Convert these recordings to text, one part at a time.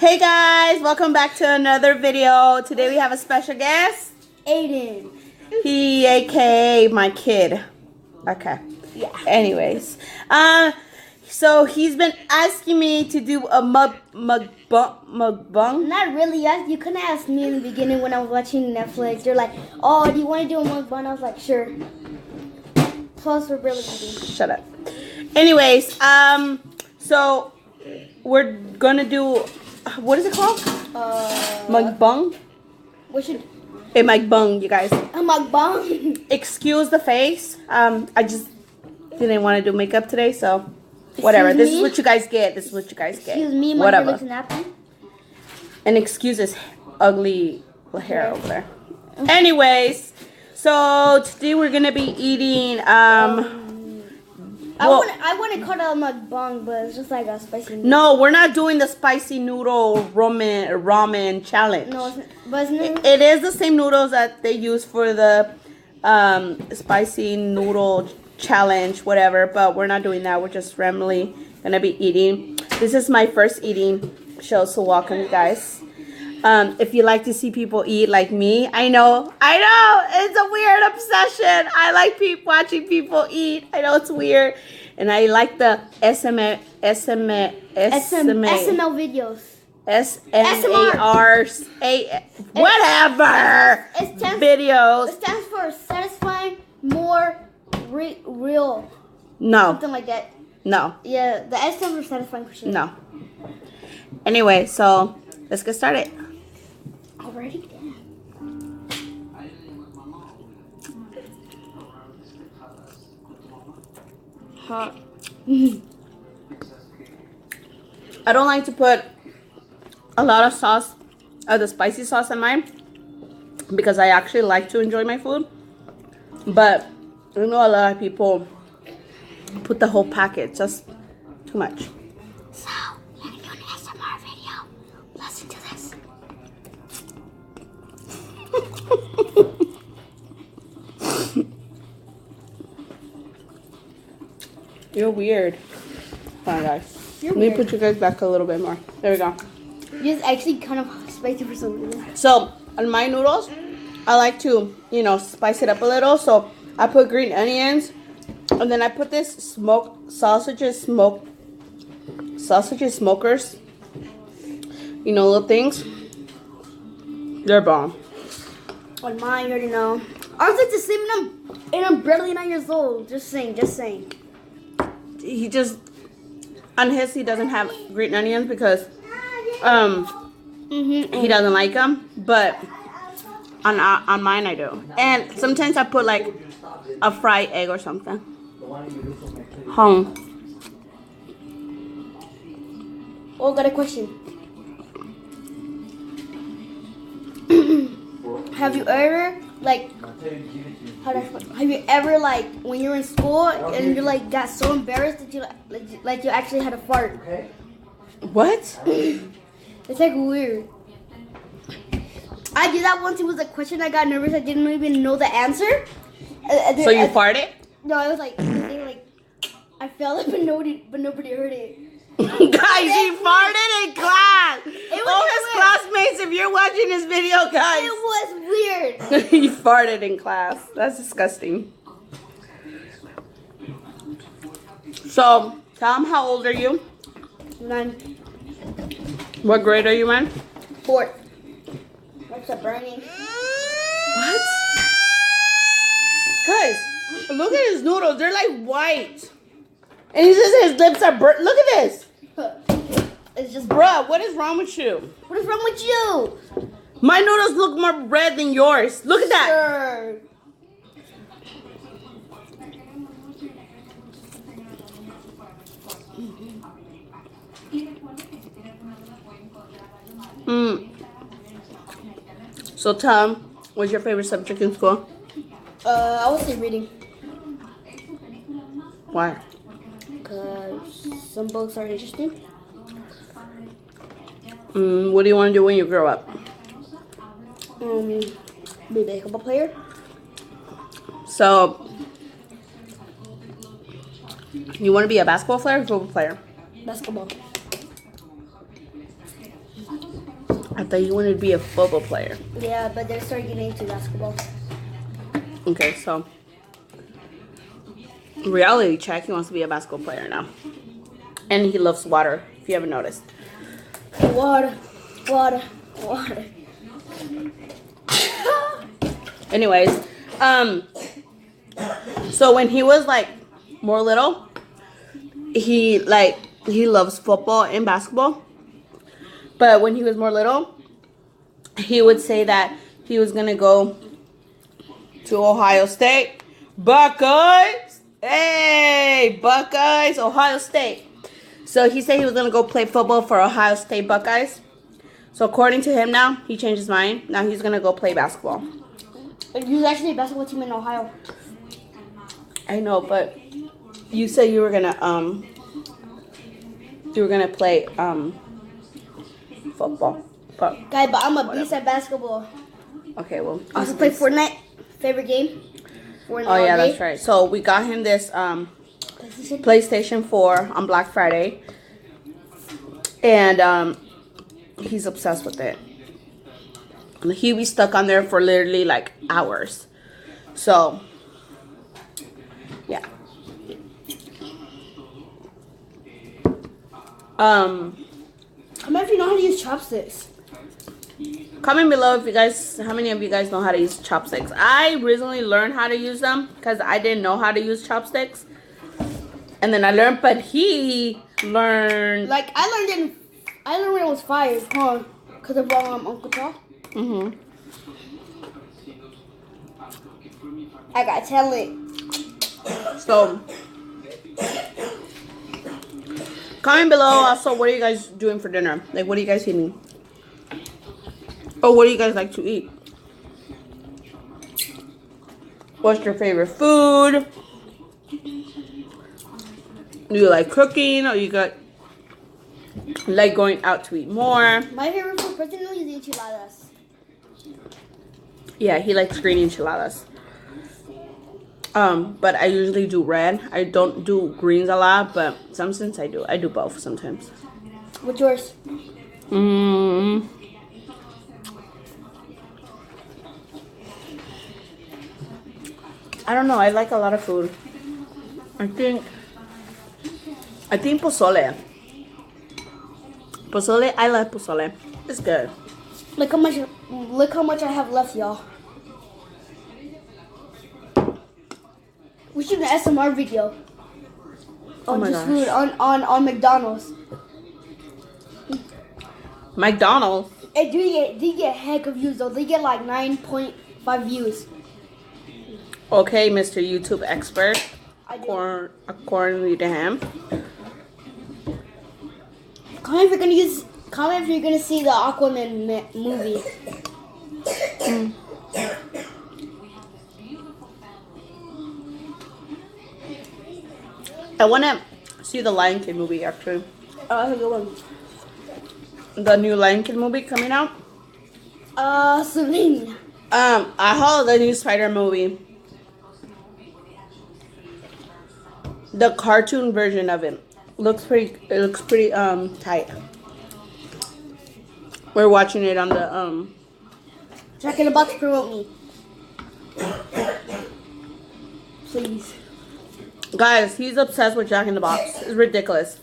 Hey guys, welcome back to another video. Today we have a special guest, Aiden. He, aka my kid. Okay. Yeah. Anyways, so he's been asking me to do a mukbang. Not really. You couldn't ask me in the beginning when I was watching Netflix. You're like, "Oh, do you want to do a mukbang?" I was like, "Sure." Plus, we're really eating. Shut up. Anyways, so we're gonna do. What is it called? Mukbang. We should A mukbang, you guys. a mukbang. Excuse the face. I just didn't want to do makeup today, so whatever. Excuse This is me? what you guys get. This is what you guys get. Excuse me, my hair whatever. looks nappy. And excuse this ugly hair over there. Anyways, so today we're gonna be eating. I want to call it a mukbang, but it's just like a spicy noodle. No, we're not doing the spicy noodle ramen challenge. No, but it's not. It is the same noodles that they use for the spicy noodle challenge, whatever. But we're not doing that. We're just randomly gonna be eating. This is my first eating show, so welcome, you guys. If you like to see people eat like me, I know, it's a weird obsession. I like watching people eat. I know it's weird, and I like the SML videos. SMARs, whatever It stands videos. for satisfying, more real. No, Something like that. no, Yeah, the S stands for satisfying for sure. no. Anyway, so let's get started. Already? Hot. I don't like to put a lot of sauce, the spicy sauce in mine, because I actually like to enjoy my food. But I know a lot of people put the whole packet, just too much. So, we're gonna do an ASMR video. Listen to this. You're weird. Hold on, guys. You're Let me weird. put you guys back a little bit more. There we go. It's actually kind of spicy for some reason. So, on my noodles, I like to, spice it up a little. So, I put green onions, and then I put this sausages smokers. Little things. They're bomb. On mine, you already know. Ours is the same, and I'm barely 9 years old. Just saying. He just, on his, he doesn't have green onions because, he doesn't like them. But on mine, I do. And sometimes I put like a fried egg or something. Oh, got a question. Have you ever when you're in school and you got so embarrassed that you actually had a fart? What? It's weird. I did that once. It was a question. I got nervous. I didn't even know the answer. So you farted? No, it was I felt it, but nobody heard it. Guys, he farted in class. was His weird. classmates, if you're watching this video, guys. It was weird. He farted in class. That's disgusting. So, tell him how old are you? 9. What grade are you in? 4. What's up, burning? What? Guys, look at his noodles. They're like white. And he says his lips are burnt. Look at this. It's just. Bruh, what is wrong with you? What is wrong with you? My noodles look more red than yours. Look at that. Sure. So, Tom, what's your favorite subject in school? I would say reading. Why? Because some books are interesting. What do you want to do when you grow up? Be a basketball player. So, you want to be a basketball player or football player? Basketball. I thought you wanted to be a football player. Yeah, but they started getting into basketball. Okay, so reality check, he wants to be a basketball player now. And he loves water, if you haven't noticed. Water, water, water. Anyways, so when he was like more little, he loves football and basketball. But when he was more little, he would say that he was gonna go to Ohio State. Buckeyes! Hey, Buckeyes, Ohio State. So he said he was gonna go play football for Ohio State Buckeyes. So according to him now, he changed his mind. Now he's gonna go play basketball. There's actually a basketball team in Ohio. I know, but you said you were gonna play football. But Guy, but I'm a beast at basketball. okay, well. I also play Fortnite. Favorite game? Fortnite Oh yeah, all day. that's right. So we got him this PlayStation 4 on Black Friday, and he's obsessed with it. He'll be stuck on there for literally like hours. So yeah. Comment if you know how to use chopsticks. Comment below if you guys, how many of you guys know how to use chopsticks. I recently learned how to use them because I didn't know how to use chopsticks. And then I learned, but he learned. Like I learned when I was 5, huh? Because of Uncle Charles. Mhm. I got talent. So comment below also what are you guys doing for dinner? Like what are you guys eating? Or what do you guys like to eat? What's your favorite food? Do you like cooking or you like going out to eat more? My favorite food personally is enchiladas. Yeah, he likes green enchiladas. But I usually do red. I don't do greens a lot, but sometimes I do. I do both sometimes. What's yours? I don't know. I like a lot of food. I think pozole. Pozole, I like pozole. It's good. Look how much I have left, y'all. We should do an SMR video Oh on my just gosh. food on McDonald's. McDonald's. They get heck of views though. They get like 9.5 views. Okay, Mr. YouTube expert. I do. According to him. Comment if you're gonna see the Aquaman movie. I want to see the Lion King movie actually. Oh, that's a good one. The new Lion King movie coming out. Celine. I saw the new Spider movie. The cartoon version of it looks pretty. It looks pretty tight. We're watching it on the Jack in the Box, promote me. Please. Guys, he's obsessed with Jack in the Box. It's ridiculous.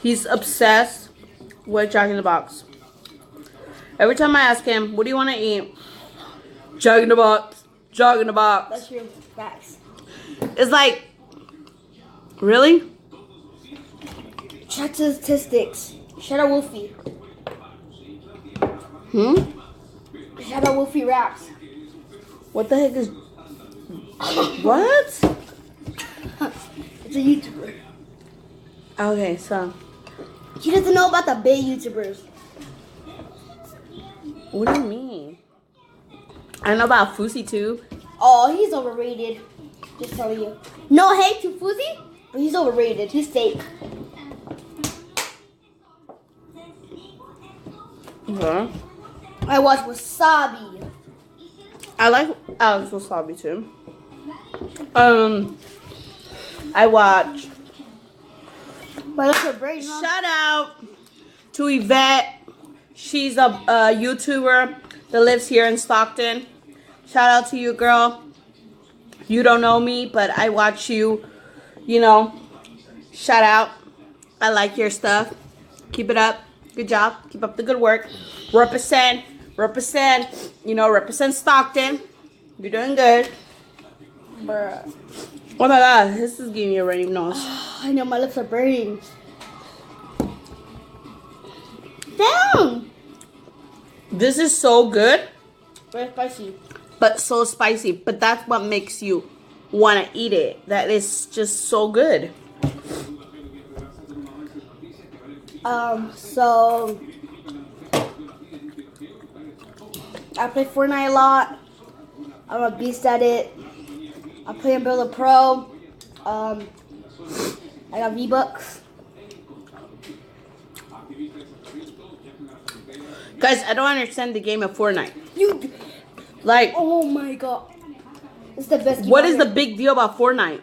He's obsessed with Jack in the Box. Every time I ask him, what do you want to eat? Jack in the Box. Jack in the Box. That's true. Facts. It's like, really? Check statistics. Shout out Wolfie. Shout out Wolfie Raps. What the heck is... What? It's a YouTuber. Okay, so... He doesn't know about the big YouTubers. What do you mean? I know about Fousey too. Oh, he's overrated. Just telling you. No hate to Fuzzy, but he's overrated. He's fake. Okay. I watch Wasabi. I like Alex Wasabi too. I watch. But that's her brain, huh? Shout out to Yvette. She's a YouTuber that lives here in Stockton. Shout out to you, girl. You don't know me, but I watch you. You know, shout out. I like your stuff. Keep it up. Good job. Keep up the good work. Represent. You know, represent Stockton. You're doing good. Bruh. Oh my God, this is giving me a runny nose. I know my lips are burning. Damn! This is so good, Very spicy. but so spicy. But that's what makes you want to eat it. That is just so good. So I play Fortnite a lot. I'm a beast at it. I play Umbrella Pro. I got V-Bucks. Guys, I don't understand the game of Fortnite. You, Like, oh my god, it's the best game what is the ever. big deal about Fortnite?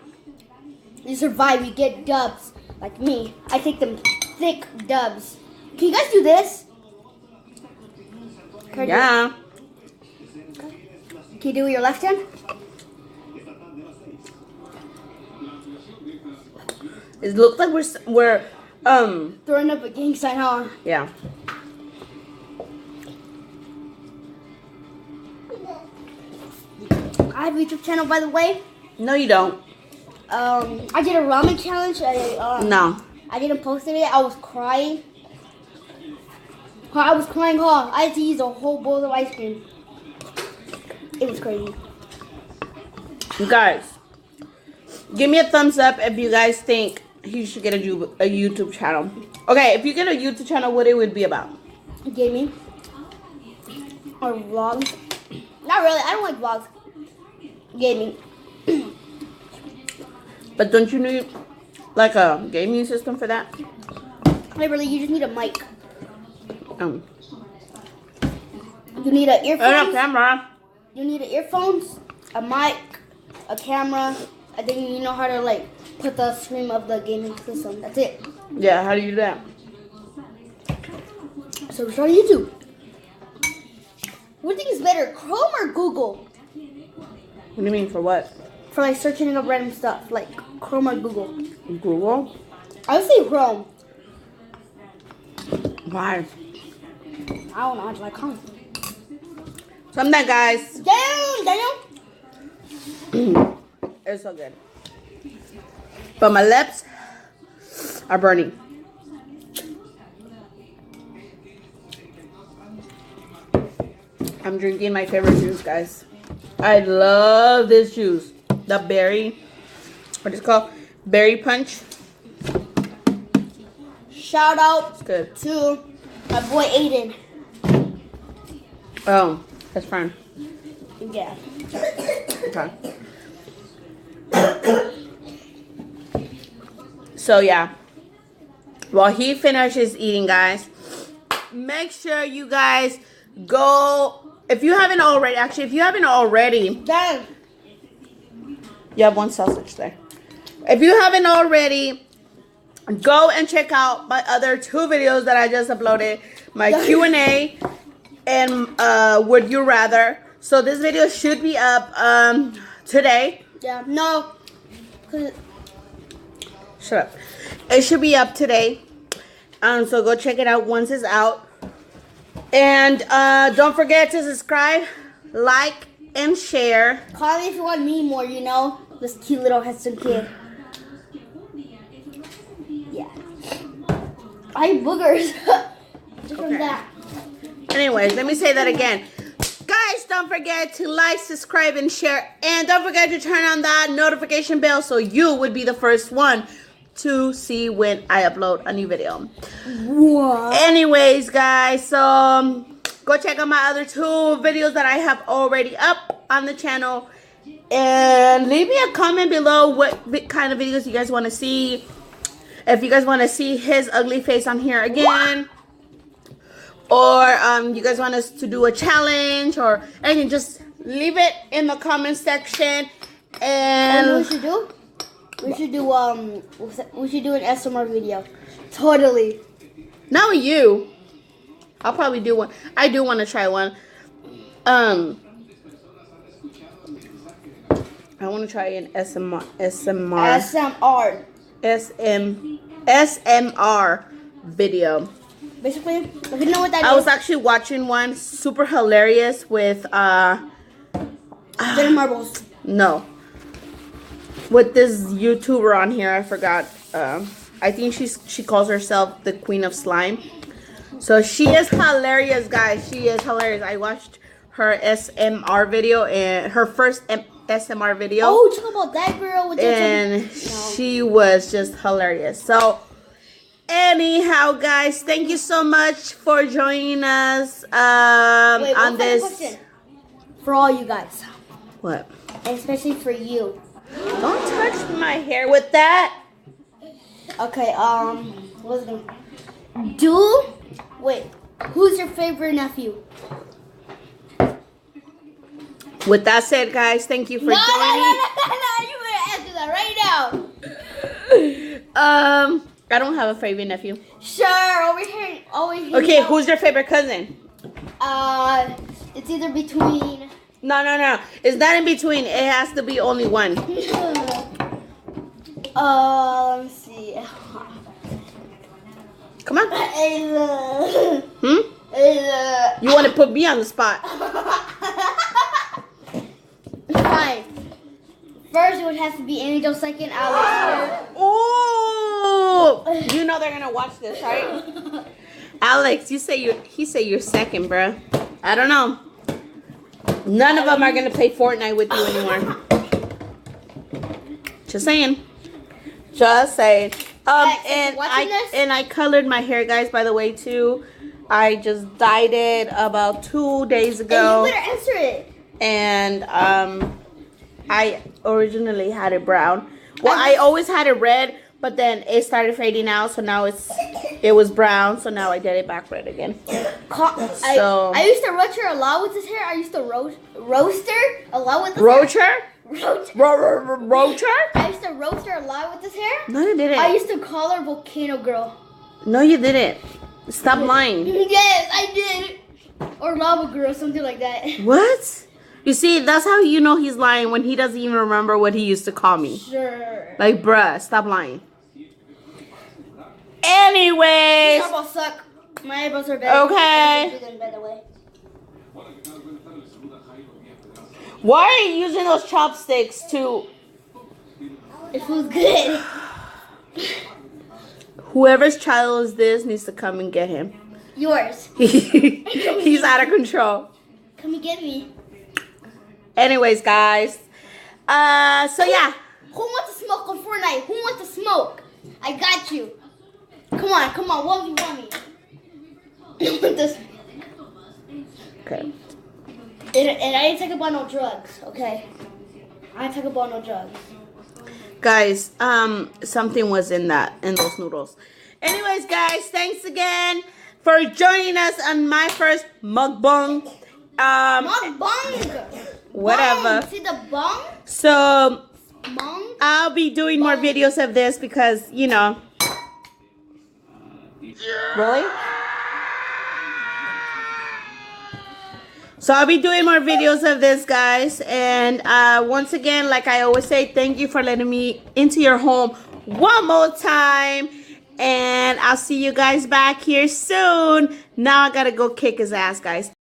You survive, you get dubs. Like me, I take them thick dubs. Can you guys do this? Can you- Yeah. Can you do it with your left hand? It looks like we're Throwing up a gang sign, huh? yeah. I have a YouTube channel, by the way. No, you don't. I did a ramen challenge. No. I didn't post it. I was crying. I was crying hard. I had to use a whole bowl of ice cream. It was crazy. You guys, give me a thumbs up if you guys think he should get a YouTube channel. Okay, if you get a YouTube channel, what it would be about? Gaming. Or vlogs. Not really. I don't like vlogs. Gaming. But don't you need like a gaming system for that? Literally, you just need a mic. Um, You need an and a earphone. camera. You need an earphones, a mic, a camera, and then you know how to like put the stream of the gaming system. That's it. Yeah, how do you do that? So start YouTube. What do you think is better, Chrome or Google? What do you mean for what? For like searching up random stuff, like Chrome or Google. Google? I would say Chrome. Why? I don't know. I just like Chrome. Something, guys. Damn. It's so good. But my lips are burning. I'm drinking my favorite juice, guys. I love this juice. The berry, what is it called? Berry punch. Shout out It's good. to my boy Aiden. Oh, that's fine. Yeah. Okay. So yeah, while he finishes eating, guys, make sure you guys go. If you haven't already, Damn. you have one sausage there. If you haven't already, go and check out my other 2 videos that I just uploaded. My Q&A and Would You Rather. So this video should be up today. Yeah. No. 'Cause Shut up. It should be up today. So go check it out once it's out. And don't forget to subscribe, like, and share. Call me if you want me more, you know? This cute little handsome kid. Yeah. I have boogers. Just from Okay. that. Anyways, let me say that again. Guys, don't forget to like, subscribe, and share. And don't forget to turn on that notification bell so you would be the first one to see when I upload a new video. What? Anyways, guys, so go check out my other 2 videos that I have already up on the channel. And leave me a comment below what kind of videos you guys want to see. If you guys want to see his ugly face on here again. Or you guys want us to do a challenge or anything, just leave it in the comment section. And what And we should do? We should do an SMR video. Totally. not with you. I'll probably do one. I do want to try one. I want to try an SMR. SMR video. Basically, if you know what that I is. was actually watching one super hilarious with Jenna Marbles. no, with this YouTuber on here. I forgot. I think she calls herself the Queen of Slime. So she is hilarious, guys. She is hilarious. I watched her SMR video and her first SMR video. Oh, talk about that girl with the And she was just hilarious. So anyhow, guys, thank you so much for joining us Wait, on this. question for all you guys, What? and especially for you. Don't touch my hair with that. Okay, what's it gonna wait, who's your favorite nephew? With that said, guys, thank you for No, joining. you better answer that right now. I don't have a favorite nephew. Sure, over here. Okay, who's your favorite cousin? It's either between. No. It's not in between. It has to be only one. Let's see. Come on. Hmm? You want to put me on the spot? Fine. First, it would have to be Angel. Second, Alex. Oh, you know they're gonna watch this, right? Alex, he say you're second, bruh. I don't know. None of them are gonna play Fortnite with you anymore. Just saying. Just saying. And I colored my hair, guys. By the way, too. I just dyed it about 2 days ago. Hey, you better answer it. And I originally had it brown. Well, I always had it red, but then it started fading out, so now it was brown, so now I did it back red again. So I used to roast her a lot with his hair. I used to roast her a lot with his roach hair. her? Roach her? I used to roast her a lot with his hair. No, you didn't. I used to call her Volcano Girl. No, you didn't. Stop lying. Yes, I did. Or Lava Girl, something like that. What? You see, that's how you know he's lying when he doesn't even remember what he used to call me. Sure. Like, bruh, stop lying. Anyways. Your eyebrows suck. My eyebrows are bad. Okay. By the way. Why are you using those chopsticks to... It feels good. Whoever's child is this needs to come and get him. Yours. He's out of control. Come and get me. Anyways, guys. So yeah. Who wants to smoke on Fortnite? Who wants to smoke? I got you. Come on. 1v1 me. This. Okay. And I didn't take about no drugs, okay? I didn't take about no drugs. Guys, something was in those noodles. Anyways, guys, thanks again for joining us on my first mukbang. Mukbang. Whatever. Bong. See the bong? So Bong? I'll be doing more videos of this because, you know. Really? So I'll be doing more videos of this, guys. And once again, like I always say, thank you for letting me into your home one more time. And I'll see you guys back here soon. Now I gotta go kick his ass, guys.